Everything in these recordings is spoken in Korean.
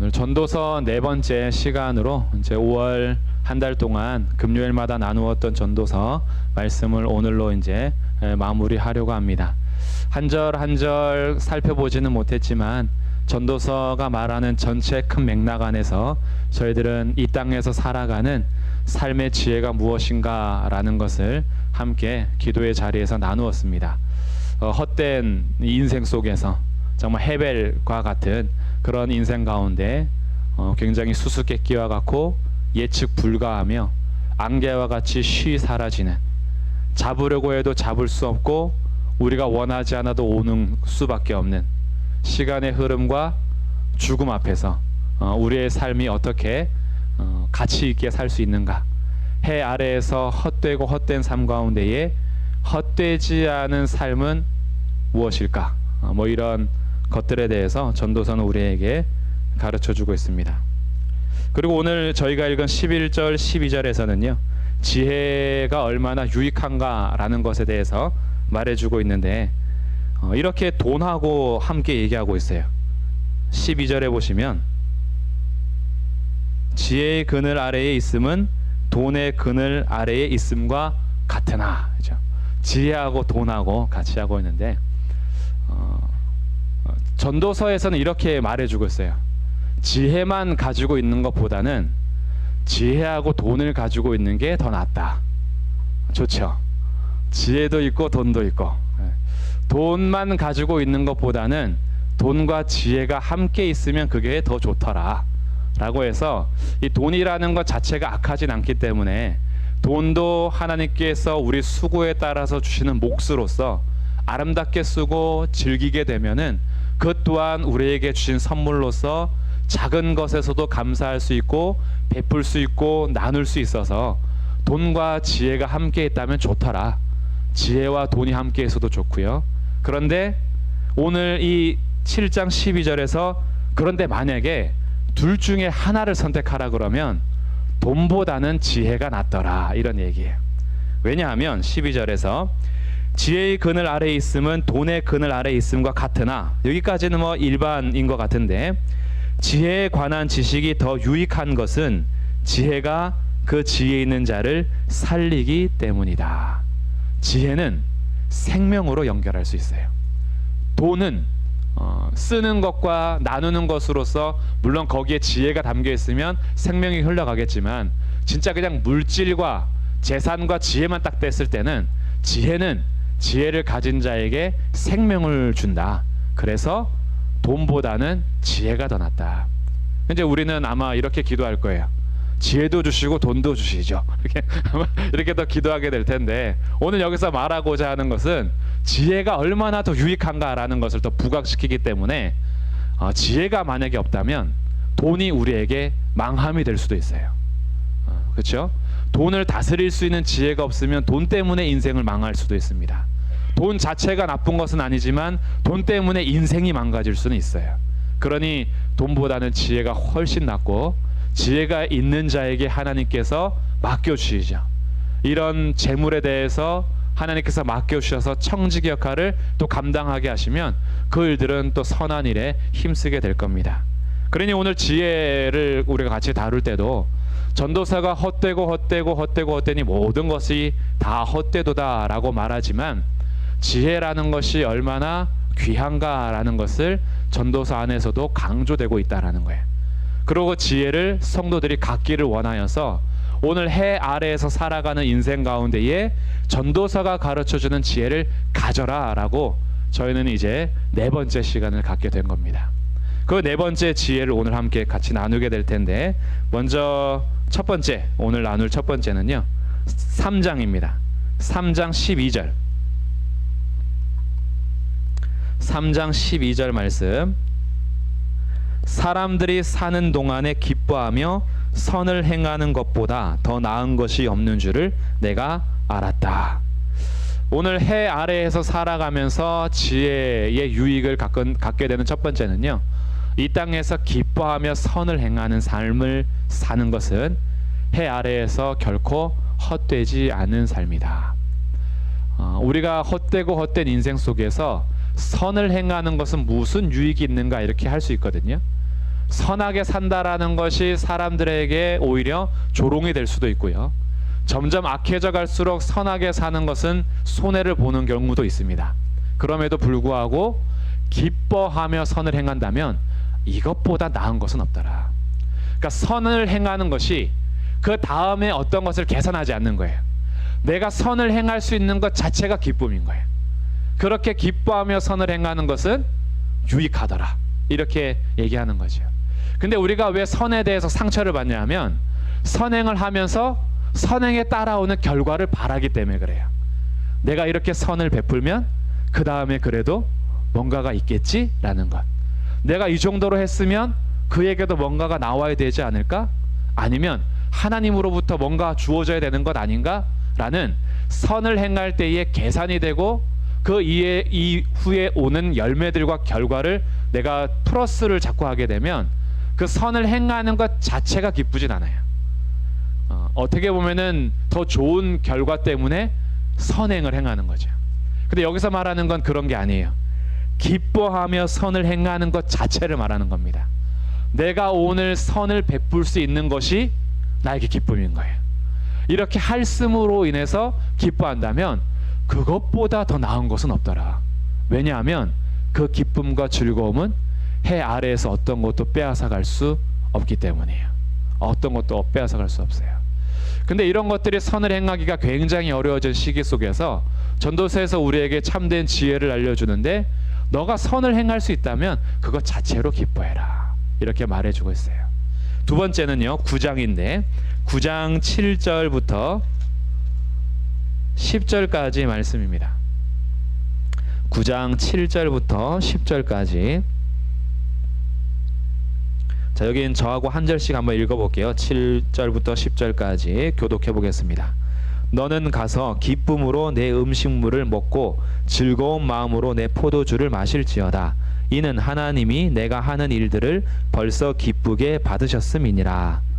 오늘 전도서 네 번째 시간으로 이제 5월 한 달 동안 금요일마다 나누었던 전도서 말씀을 오늘로 이제 마무리하려고 합니다. 한 절 한 절 살펴보지는 못했지만 전도서가 말하는 전체 큰 맥락 안에서 저희들은 이 땅에서 살아가는 삶의 지혜가 무엇인가 라는 것을 함께 기도의 자리에서 나누었습니다. 헛된 인생 속에서 정말 헤벨과 같은 그런 인생 가운데 굉장히 수수께끼와 같고 예측 불가하며 안개와 같이 쉬 사라지는, 잡으려고 해도 잡을 수 없고 우리가 원하지 않아도 오는 수밖에 없는 시간의 흐름과 죽음 앞에서 우리의 삶이 어떻게 가치 있게 살 수 있는가, 해 아래에서 헛되고 헛된 삶 가운데에 헛되지 않은 삶은 무엇일까, 뭐 이런 것들에 대해서 전도서는 우리에게 가르쳐주고 있습니다. 그리고 오늘 저희가 읽은 11절 12절에서는요 지혜가 얼마나 유익한가 라는 것에 대해서 말해주고 있는데 이렇게 돈하고 함께 얘기하고 있어요. 12절에 보시면 지혜의 그늘 아래에 있음은 돈의 그늘 아래에 있음과 같으나, 그렇죠? 지혜하고 돈하고 같이 하고 있는데 전도서에서는 이렇게 말해주고 있어요. 지혜만 가지고 있는 것보다는 지혜하고 돈을 가지고 있는 게 더 낫다. 좋죠? 지혜도 있고 돈도 있고, 돈만 가지고 있는 것보다는 돈과 지혜가 함께 있으면 그게 더 좋더라 라고 해서, 이 돈이라는 것 자체가 악하진 않기 때문에 돈도 하나님께서 우리 수고에 따라서 주시는 몫으로서 아름답게 쓰고 즐기게 되면은 그것 또한 우리에게 주신 선물로서 작은 것에서도 감사할 수 있고 베풀 수 있고 나눌 수 있어서 돈과 지혜가 함께 있다면 좋더라. 지혜와 돈이 함께 있어도 좋고요. 그런데 오늘 이 7장 12절에서 그런데 만약에 둘 중에 하나를 선택하라 그러면 돈보다는 지혜가 낫더라 이런 얘기예요. 왜냐하면 12절에서 지혜의 그늘 아래에 있음은 돈의 그늘 아래에 있음과 같으나, 여기까지는 뭐 일반인 것 같은데 지혜에 관한 지식이 더 유익한 것은 지혜가 그 지혜 있는 자를 살리기 때문이다. 지혜는 생명으로 연결할 수 있어요. 돈은 쓰는 것과 나누는 것으로서 물론 거기에 지혜가 담겨 있으면 생명이 흘러가겠지만, 진짜 그냥 물질과 재산과 지혜만 딱 뗐을 때는 지혜는 지혜를 가진 자에게 생명을 준다. 그래서 돈보다는 지혜가 더 낫다. 이제 우리는 아마 이렇게 기도할 거예요. 지혜도 주시고 돈도 주시죠. 이렇게 더 기도하게 될 텐데, 오늘 여기서 말하고자 하는 것은 지혜가 얼마나 더 유익한가라는 것을 더 부각시키기 때문에 지혜가 만약에 없다면 돈이 우리에게 망함이 될 수도 있어요. 그렇죠? 돈을 다스릴 수 있는 지혜가 없으면 돈 때문에 인생을 망할 수도 있습니다. 돈 자체가 나쁜 것은 아니지만 돈 때문에 인생이 망가질 수는 있어요. 그러니 돈보다는 지혜가 훨씬 낫고, 지혜가 있는 자에게 하나님께서 맡겨주시죠. 이런 재물에 대해서 하나님께서 맡겨주셔서 청지기 역할을 또 감당하게 하시면 그 일들은 또 선한 일에 힘쓰게 될 겁니다. 그러니 오늘 지혜를 우리가 같이 다룰 때도 전도사가 헛되니 모든 것이 다 헛되도다 라고 말하지만, 지혜라는 것이 얼마나 귀한가라는 것을 전도서 안에서도 강조되고 있다라는 거예요. 그리고 지혜를 성도들이 갖기를 원하여서 오늘 해 아래에서 살아가는 인생 가운데에 전도서가 가르쳐주는 지혜를 가져라 라고 저희는 이제 네 번째 시간을 갖게 된 겁니다. 그 네 번째 지혜를 오늘 함께 같이 나누게 될 텐데, 먼저 첫 번째, 오늘 나눌 첫 번째는요 3장입니다. 3장 12절 3장 12절 말씀. 사람들이 사는 동안에 기뻐하며 선을 행하는 것보다 더 나은 것이 없는 줄을 내가 알았다. 오늘 해 아래에서 살아가면서 지혜의 유익을 갖게 되는 첫 번째는요, 이 땅에서 기뻐하며 선을 행하는 삶을 사는 것은 해 아래에서 결코 헛되지 않은 삶이다. 우리가 헛되고 헛된 인생 속에서 선을 행하는 것은 무슨 유익이 있는가 이렇게 할 수 있거든요. 선하게 산다라는 것이 사람들에게 오히려 조롱이 될 수도 있고요. 점점 악해져 갈수록 선하게 사는 것은 손해를 보는 경우도 있습니다. 그럼에도 불구하고 기뻐하며 선을 행한다면 이것보다 나은 것은 없더라. 그러니까 선을 행하는 것이 그 다음에 어떤 것을 계산하지 않는 거예요. 내가 선을 행할 수 있는 것 자체가 기쁨인 거예요. 그렇게 기뻐하며 선을 행하는 것은 유익하더라, 이렇게 얘기하는 거죠. 근데 우리가 왜 선에 대해서 상처를 받냐 하면 선행을 하면서 선행에 따라오는 결과를 바라기 때문에 그래요. 내가 이렇게 선을 베풀면 그 다음에 그래도 뭔가가 있겠지라는 것. 내가 이 정도로 했으면 그에게도 뭔가가 나와야 되지 않을까? 아니면 하나님으로부터 뭔가 주어져야 되는 것 아닌가? 라는 선을 행할 때에 계산이 되고 그 이후에 오는 열매들과 결과를 내가 플러스를 자꾸 하게 되면 그 선을 행하는 것 자체가 기쁘진 않아요. 어떻게 보면은 더 좋은 결과 때문에 선행을 행하는 거죠. 근데 여기서 말하는 건 그런 게 아니에요. 기뻐하며 선을 행하는 것 자체를 말하는 겁니다. 내가 오늘 선을 베풀 수 있는 것이 나에게 기쁨인 거예요. 이렇게 할씀으로 인해서 기뻐한다면 그것보다 더 나은 것은 없더라. 왜냐하면 그 기쁨과 즐거움은 해 아래에서 어떤 것도 빼앗아 갈 수 없기 때문이에요. 어떤 것도 빼앗아 갈 수 없어요. 근데 이런 것들이 선을 행하기가 굉장히 어려워진 시기 속에서 전도서에서 우리에게 참된 지혜를 알려주는데, 너가 선을 행할 수 있다면 그것 자체로 기뻐해라, 이렇게 말해주고 있어요. 두 번째는요, 9장인데 9장 7절부터 10절까지 말씀입니다. 9장 7절부터 10절까지. 자, 여긴 저하고 한 절씩 한번 읽어볼게요. 7절부터 10절까지 교독해 보겠습니다. 너는 가서 기쁨으로 내 음식물을 먹고 즐거운 마음으로 내 포도주를 마실지어다. 이는 하나님이 내가 하는 일들을 벌써 기쁘게 받으셨음이니라.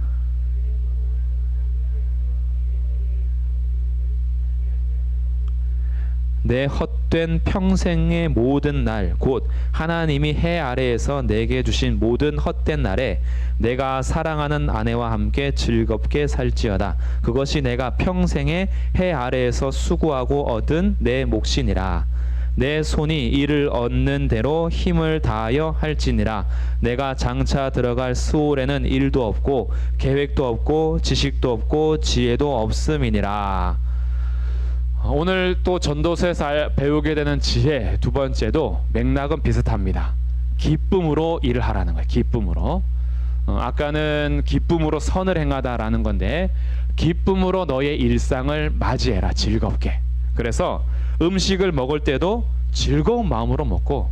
내 헛된 평생의 모든 날, 곧 하나님이 해 아래에서 내게 주신 모든 헛된 날에 내가 사랑하는 아내와 함께 즐겁게 살지어다. 그것이 내가 평생에 해 아래에서 수고하고 얻은 내 몫이니라. 내 손이 이를 얻는 대로 힘을 다하여 할지니라. 내가 장차 들어갈 수월에는 일도 없고 계획도 없고 지식도 없고 지혜도 없음이니라. 오늘 또 전도서에서 배우게 되는 지혜 두 번째도 맥락은 비슷합니다. 기쁨으로 일을 하라는 거예요. 기쁨으로. 아까는 기쁨으로 선을 행하다라는 건데, 기쁨으로 너의 일상을 맞이해라, 즐겁게. 그래서 음식을 먹을 때도 즐거운 마음으로 먹고,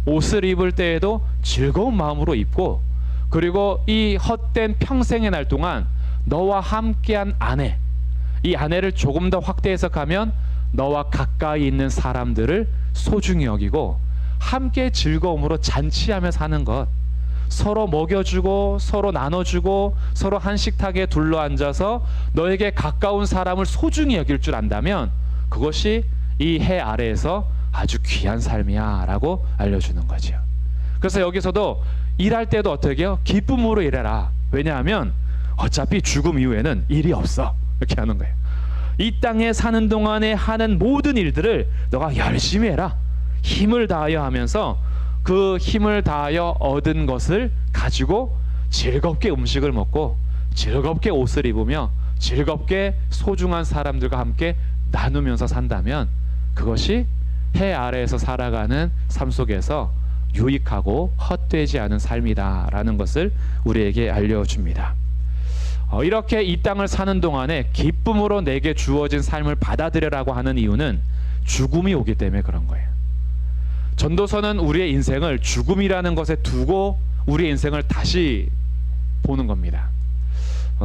옷을 입을 때에도 즐거운 마음으로 입고, 그리고 이 헛된 평생의 날 동안 너와 함께한 아내, 이 아내를 조금 더 확대 해석하면 너와 가까이 있는 사람들을 소중히 여기고 함께 즐거움으로 잔치하며 사는 것, 서로 먹여주고 서로 나눠주고 서로 한식탁에 둘러앉아서 너에게 가까운 사람을 소중히 여길 줄 안다면 그것이 이 해 아래에서 아주 귀한 삶이야 라고 알려주는 거죠. 그래서 여기서도 일할 때도 어떻게 해요? 기쁨으로 일해라. 왜냐하면 어차피 죽음 이후에는 일이 없어, 이렇게 하는 거예요. 이 땅에 사는 동안에 하는 모든 일들을 너가 열심히 해라. 힘을 다하여 하면서 그 힘을 다하여 얻은 것을 가지고 즐겁게 음식을 먹고 즐겁게 옷을 입으며 즐겁게 소중한 사람들과 함께 나누면서 산다면 그것이 해 아래에서 살아가는 삶 속에서 유익하고 헛되지 않은 삶이다라는 것을 우리에게 알려줍니다. 이렇게 이 땅을 사는 동안에 기쁨으로 내게 주어진 삶을 받아들여라고 하는 이유는 죽음이 오기 때문에 그런 거예요. 전도서는 우리의 인생을 죽음이라는 것에 두고 우리의 인생을 다시 보는 겁니다.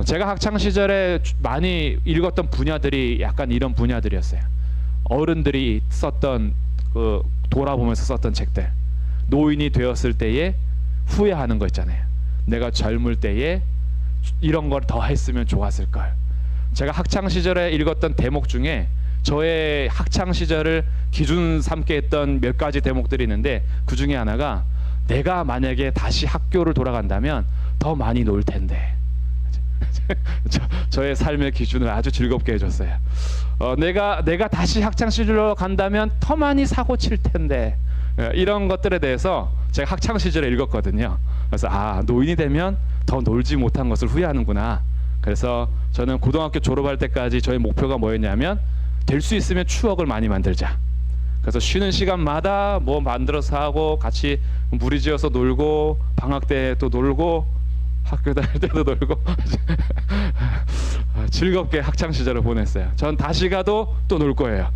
제가 학창 시절에 많이 읽었던 분야들이 약간 이런 분야들이었어요. 어른들이 썼던 돌아보면서 썼던 책들, 노인이 되었을 때에 후회하는 거 있잖아요. 내가 젊을 때에 이런 걸 더 했으면 좋았을 걸. 제가 학창 시절에 읽었던 대목 중에 저의 학창 시절을 기준 삼게 했던 몇 가지 대목들이 있는데, 그 중에 하나가 내가 만약에 다시 학교를 돌아간다면 더 많이 놀 텐데. 저의 삶의 기준을 아주 즐겁게 해줬어요. 내가 다시 학창 시절로 간다면 더 많이 사고 칠 텐데. 이런 것들에 대해서 제가 학창 시절에 읽었거든요. 그래서 노인이 되면 더 놀지 못한 것을 후회하는구나. 그래서 저는 고등학교 졸업할 때까지 저의 목표가 뭐였냐면 될 수 있으면 추억을 많이 만들자. 그래서 쉬는 시간마다 뭐 만들어서 하고 같이 무리지어서 놀고 방학 때 또 놀고 학교 다닐 때도 놀고 즐겁게 학창 시절을 보냈어요. 전 다시 가도 또 놀 거예요.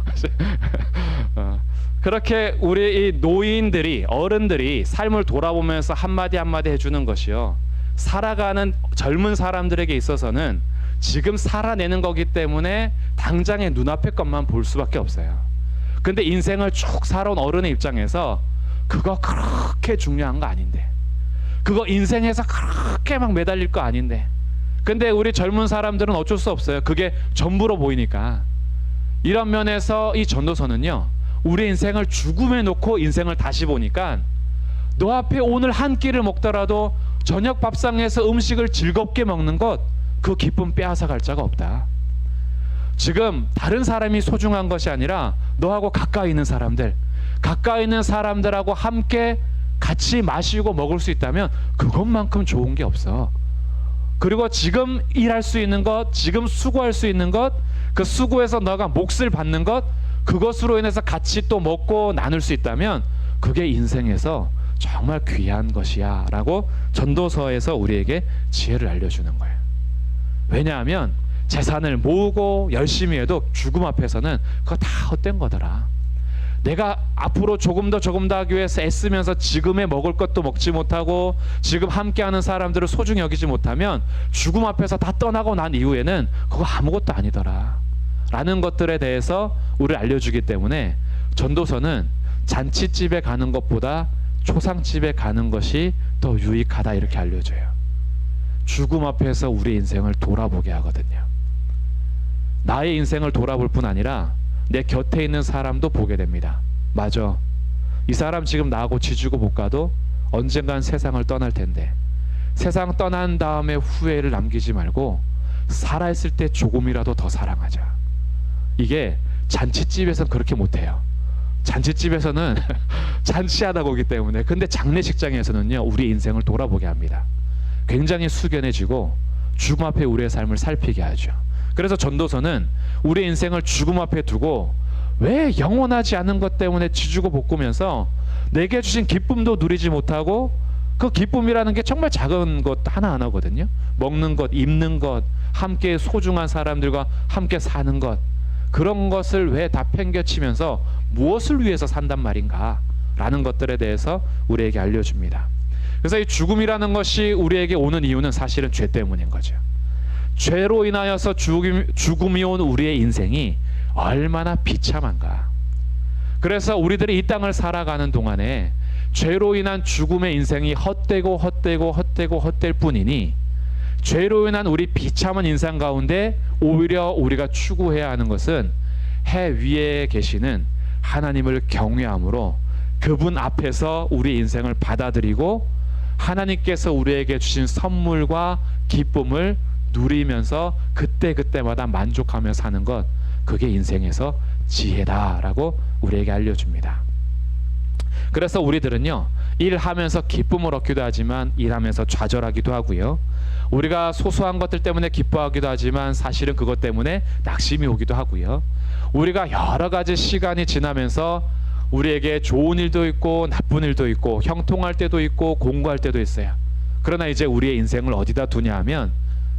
그렇게 우리 이 노인들이 어른들이 삶을 돌아보면서 한마디 한마디 해주는 것이요. 살아가는 젊은 사람들에게 있어서는 지금 살아내는 거기 때문에 당장의 눈앞의 것만 볼 수밖에 없어요. 근데 인생을 쭉 살아온 어른의 입장에서 그거 그렇게 중요한 거 아닌데, 그거 인생에서 그렇게 막 매달릴 거 아닌데, 근데 우리 젊은 사람들은 어쩔 수 없어요. 그게 전부로 보이니까. 이런 면에서 이 전도서는요, 우리 인생을 죽음에 놓고 인생을 다시 보니까 너 앞에 오늘 한 끼를 먹더라도 저녁 밥상에서 음식을 즐겁게 먹는 것, 그 기쁨 빼앗아갈 자가 없다. 지금 다른 사람이 소중한 것이 아니라 너하고 가까이 있는 사람들, 가까이 있는 사람들하고 함께 같이 마시고 먹을 수 있다면 그것만큼 좋은 게 없어. 그리고 지금 일할 수 있는 것, 지금 수고할 수 있는 것, 그 수고에서 너가 몫을 받는 것, 그것으로 인해서 같이 또 먹고 나눌 수 있다면 그게 인생에서 정말 귀한 것이야 라고 전도서에서 우리에게 지혜를 알려주는 거예요. 왜냐하면 재산을 모으고 열심히 해도 죽음 앞에서는 그거 다 헛된 거더라. 내가 앞으로 조금 더 하기 위해서 애쓰면서 지금에 먹을 것도 먹지 못하고 지금 함께하는 사람들을 소중히 여기지 못하면 죽음 앞에서 다 떠나고 난 이후에는 그거 아무것도 아니더라 라는 것들에 대해서 우리를 알려주기 때문에 전도서는 잔치집에 가는 것보다 초상집에 가는 것이 더 유익하다 이렇게 알려줘요. 죽음 앞에서 우리 인생을 돌아보게 하거든요. 나의 인생을 돌아볼 뿐 아니라 내 곁에 있는 사람도 보게 됩니다. 맞아, 이 사람 지금 나하고 지지고 못 가도 언젠간 세상을 떠날 텐데, 세상 떠난 다음에 후회를 남기지 말고 살아있을 때 조금이라도 더 사랑하자. 이게 잔치집에서는 그렇게 못해요. 잔치집에서는 잔치하다 보기 때문에. 근데 장례식장에서는요, 우리 인생을 돌아보게 합니다. 굉장히 숙연해지고 죽음 앞에 우리의 삶을 살피게 하죠. 그래서 전도서는 우리 인생을 죽음 앞에 두고 왜 영원하지 않은 것 때문에 지주고 볶으면서 내게 주신 기쁨도 누리지 못하고, 그 기쁨이라는 게 정말 작은 것 하나하나거든요. 먹는 것, 입는 것, 함께 소중한 사람들과 함께 사는 것, 그런 것을 왜 다 팽개치면서 무엇을 위해서 산단 말인가 라는 것들에 대해서 우리에게 알려줍니다. 그래서 이 죽음이라는 것이 우리에게 오는 이유는 사실은 죄 때문인 거죠. 죄로 인하여서 죽음이 온 우리의 인생이 얼마나 비참한가. 그래서 우리들이 이 땅을 살아가는 동안에 죄로 인한 죽음의 인생이 헛되고 헛될 뿐이니, 죄로 인한 우리 비참한 인생 가운데 오히려 우리가 추구해야 하는 것은 해 위에 계시는 하나님을 경외함으로 그분 앞에서 우리 인생을 받아들이고 하나님께서 우리에게 주신 선물과 기쁨을 누리면서 그때마다 만족하며 사는 것, 그게 인생에서 지혜다라고 우리에게 알려줍니다. 그래서 우리들은요, 일하면서 기쁨을 얻기도 하지만 일하면서 좌절하기도 하고요, 우리가 소소한 것들 때문에 기뻐하기도 하지만 사실은 그것 때문에 낙심이 오기도 하고요, 우리가 여러 가지 시간이 지나면서 우리에게 좋은 일도 있고 나쁜 일도 있고 형통할 때도 있고 공고할 때도 있어요. 그러나 이제 우리의 인생을 어디다 두냐 하면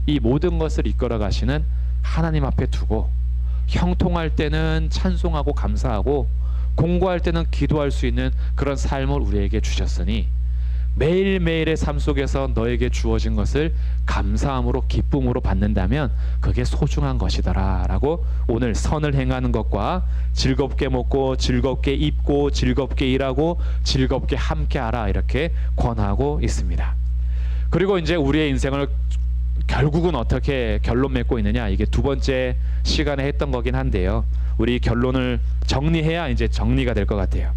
이 모든 것을 이끌어 가시는 하나님 앞에 두고, 형통할 때는 찬송하고 감사하고 공고할 때는 기도할 수 있는 그런 삶을 우리에게 주셨으니 매일매일의 삶 속에서 너에게 주어진 것을 감사함으로 기쁨으로 받는다면 그게 소중한 것이더라 라고 오늘 선을 행하는 것과 즐겁게 먹고 즐겁게 입고 즐겁게 일하고 즐겁게 함께하라 이렇게 권하고 있습니다. 그리고 이제 우리의 인생을 결국은 어떻게 결론 맺고 있느냐, 이게 두 번째 시간에 했던 거긴 한데요, 우리 결론을 정리해야 이제 정리가 될 것 같아요.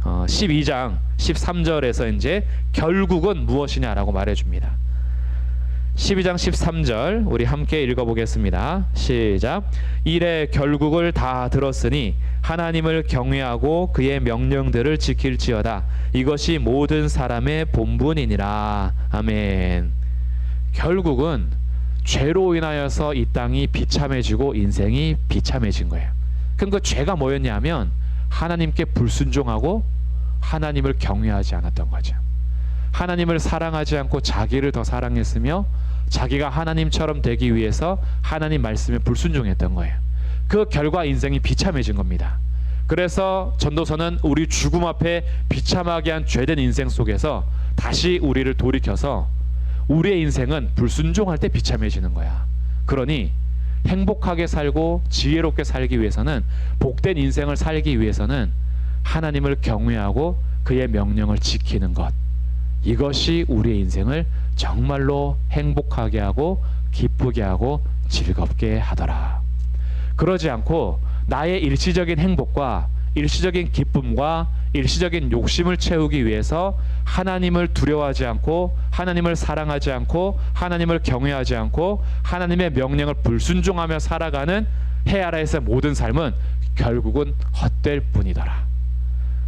12장 13절에서 이제 결국은 무엇이냐라고 말해줍니다. 12장 13절 우리 함께 읽어보겠습니다. 시작. 이래 결국을 다 들었으니 하나님을 경외하고 그의 명령들을 지킬지어다. 이것이 모든 사람의 본분이니라. 아멘. 결국은 죄로 인하여서 이 땅이 비참해지고 인생이 비참해진 거예요. 그럼 그 죄가 뭐였냐면 하나님께 불순종하고 하나님을 경외하지 않았던 거죠. 하나님을 사랑하지 않고 자기를 더 사랑했으며 자기가 하나님처럼 되기 위해서 하나님 말씀에 불순종했던 거예요. 그 결과 인생이 비참해진 겁니다. 그래서 전도서는 우리 죽음 앞에 비참하게 한 죄된 인생 속에서 다시 우리를 돌이켜서 우리의 인생은 불순종할 때 비참해지는 거야. 그러니 행복하게 살고 지혜롭게 살기 위해서는, 복된 인생을 살기 위해서는 하나님을 경외하고 그의 명령을 지키는 것, 이것이 우리의 인생을 정말로 행복하게 하고 기쁘게 하고 즐겁게 하더라. 그러지 않고 나의 일시적인 행복과 일시적인 기쁨과 일시적인 욕심을 채우기 위해서 하나님을 두려워하지 않고 하나님을 사랑하지 않고 하나님을 경외하지 않고 하나님의 명령을 불순종하며 살아가는 해 아래에서의 모든 삶은 결국은 헛될 뿐이더라.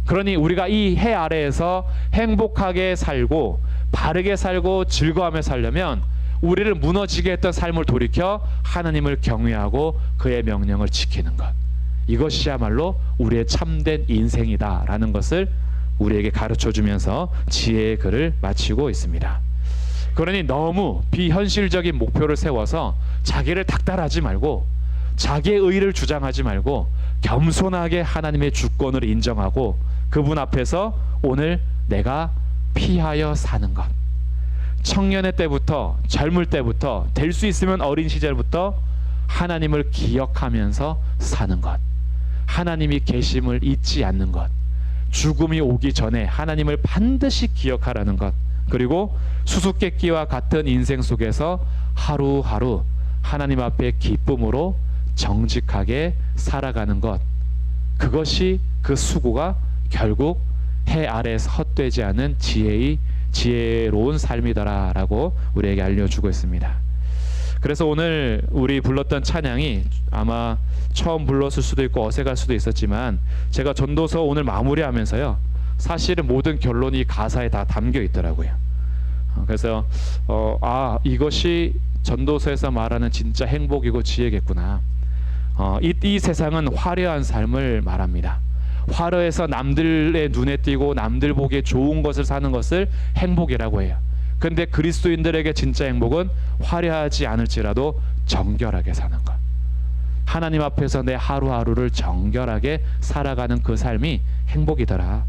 그러니 우리가 이 해 아래에서 행복하게 살고 바르게 살고 즐거워하며 살려면 우리를 무너지게 했던 삶을 돌이켜 하나님을 경외하고 그의 명령을 지키는 것, 이것이야말로 우리의 참된 인생이다라는 것을 우리에게 가르쳐주면서 지혜의 글을 마치고 있습니다. 그러니 너무 비현실적인 목표를 세워서 자기를 닥달하지 말고 자기의 의를 주장하지 말고 겸손하게 하나님의 주권을 인정하고 그분 앞에서 오늘 내가 피하여 사는 것, 청년의 때부터 젊을 때부터 될 수 있으면 어린 시절부터 하나님을 기억하면서 사는 것, 하나님이 계심을 잊지 않는 것, 죽음이 오기 전에 하나님을 반드시 기억하라는 것, 그리고 수수께끼와 같은 인생 속에서 하루하루 하나님 앞에 기쁨으로 정직하게 살아가는 것, 그것이 그 수고가 결국 해 아래에서 헛되지 않은 지혜로운 삶이더라라고 우리에게 알려주고 있습니다. 그래서 오늘 우리 불렀던 찬양이 아마 처음 불렀을 수도 있고 어색할 수도 있었지만 제가 전도서 오늘 마무리하면서요, 사실은 모든 결론이 가사에 다 담겨 있더라고요. 그래서 이것이 전도서에서 말하는 진짜 행복이고 지혜겠구나. 이 세상은 화려한 삶을 말합니다. 화려해서 남들의 눈에 띄고 남들 보기에 좋은 것을 사는 것을 행복이라고 해요. 근데 그리스도인들에게 진짜 행복은 화려하지 않을지라도 정결하게 사는 것, 하나님 앞에서 내 하루하루를 정결하게 살아가는 그 삶이 행복이더라.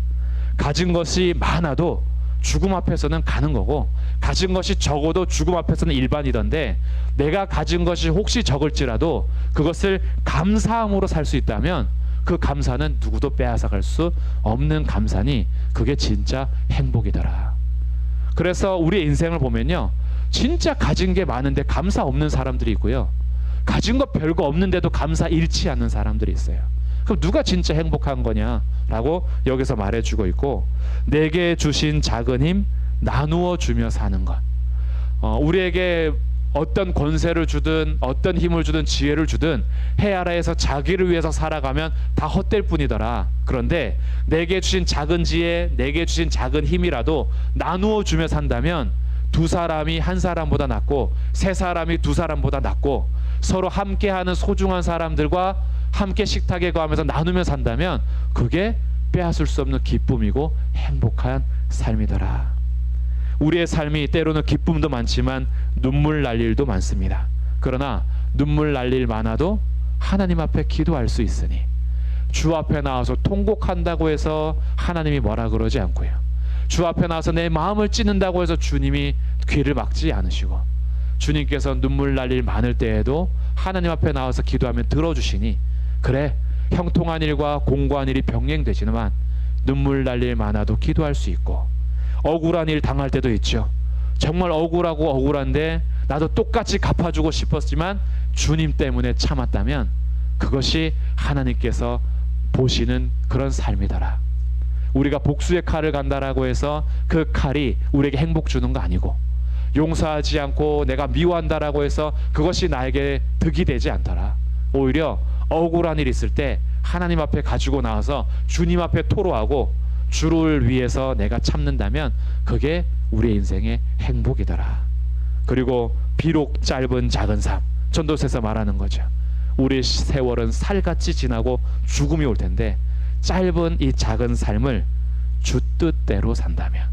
가진 것이 많아도 죽음 앞에서는 가는 거고, 가진 것이 적어도 죽음 앞에서는 일반이던데, 내가 가진 것이 혹시 적을지라도 그것을 감사함으로 살 수 있다면 그 감사는 누구도 빼앗아갈 수 없는 감사니 그게 진짜 행복이더라. 그래서 우리의 인생을 보면요, 진짜 가진 게 많은데 감사 없는 사람들이 있고요, 가진 거 별거 없는데도 감사 잃지 않는 사람들이 있어요. 그럼 누가 진짜 행복한 거냐라고 여기서 말해주고 있고, 내게 주신 작은 힘 나누어 주며 사는 것, 우리에게 어떤 권세를 주든 어떤 힘을 주든 지혜를 주든 해 아래에서 자기를 위해서 살아가면 다 헛될 뿐이더라. 그런데 내게 주신 작은 지혜, 내게 주신 작은 힘이라도 나누어 주며 산다면 두 사람이 한 사람보다 낫고 세 사람이 두 사람보다 낫고, 서로 함께하는 소중한 사람들과 함께 식탁에 거하면서 나누며 산다면 그게 빼앗을 수 없는 기쁨이고 행복한 삶이더라. 우리의 삶이 때로는 기쁨도 많지만 눈물 날 일도 많습니다. 그러나 눈물 날 일 많아도 하나님 앞에 기도할 수 있으니, 주 앞에 나와서 통곡한다고 해서 하나님이 뭐라 그러지 않고요, 주 앞에 나와서 내 마음을 찢는다고 해서 주님이 귀를 막지 않으시고, 주님께서 눈물 날 일 많을 때에도 하나님 앞에 나와서 기도하면 들어주시니, 그래 형통한 일과 공고한 일이 병행되지만 눈물 날 일 많아도 기도할 수 있고, 억울한 일 당할 때도 있죠. 정말 억울하고 억울한데 나도 똑같이 갚아주고 싶었지만 주님 때문에 참았다면 그것이 하나님께서 보시는 그런 삶이더라. 우리가 복수의 칼을 간다라고 해서 그 칼이 우리에게 행복 주는 거 아니고, 용서하지 않고 내가 미워한다라고 해서 그것이 나에게 득이 되지 않더라. 오히려 억울한 일 있을 때 하나님 앞에 가지고 나와서 주님 앞에 토로하고 주를 위해서 내가 참는다면 그게 우리의 인생의 행복이더라. 그리고 비록 짧은 작은 삶, 전도서에서 말하는 거죠. 우리의 세월은 살같이 지나고 죽음이 올 텐데 짧은 이 작은 삶을 주 뜻대로 산다면,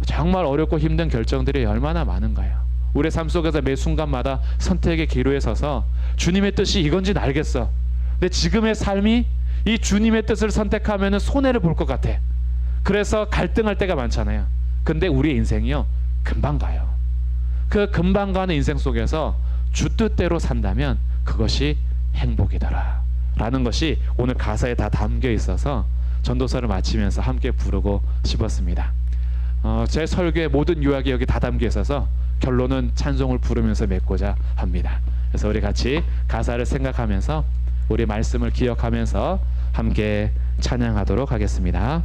정말 어렵고 힘든 결정들이 얼마나 많은가요? 우리의 삶 속에서 매 순간마다 선택의 기로에 서서 주님의 뜻이 이건지는 알겠어. 근데 지금의 삶이 이 주님의 뜻을 선택하면 손해를 볼 것 같아. 그래서 갈등할 때가 많잖아요. 근데 우리의 인생이요, 금방 가요. 그 금방 가는 인생 속에서 주 뜻대로 산다면 그것이 행복이더라 라는 것이 오늘 가사에 다 담겨 있어서 전도서를 마치면서 함께 부르고 싶었습니다. 제 설교의 모든 요약이 여기 다 담겨 있어서 결론은 찬송을 부르면서 맺고자 합니다. 그래서 우리 같이 가사를 생각하면서 우리 말씀을 기억하면서 함께 찬양하도록 하겠습니다.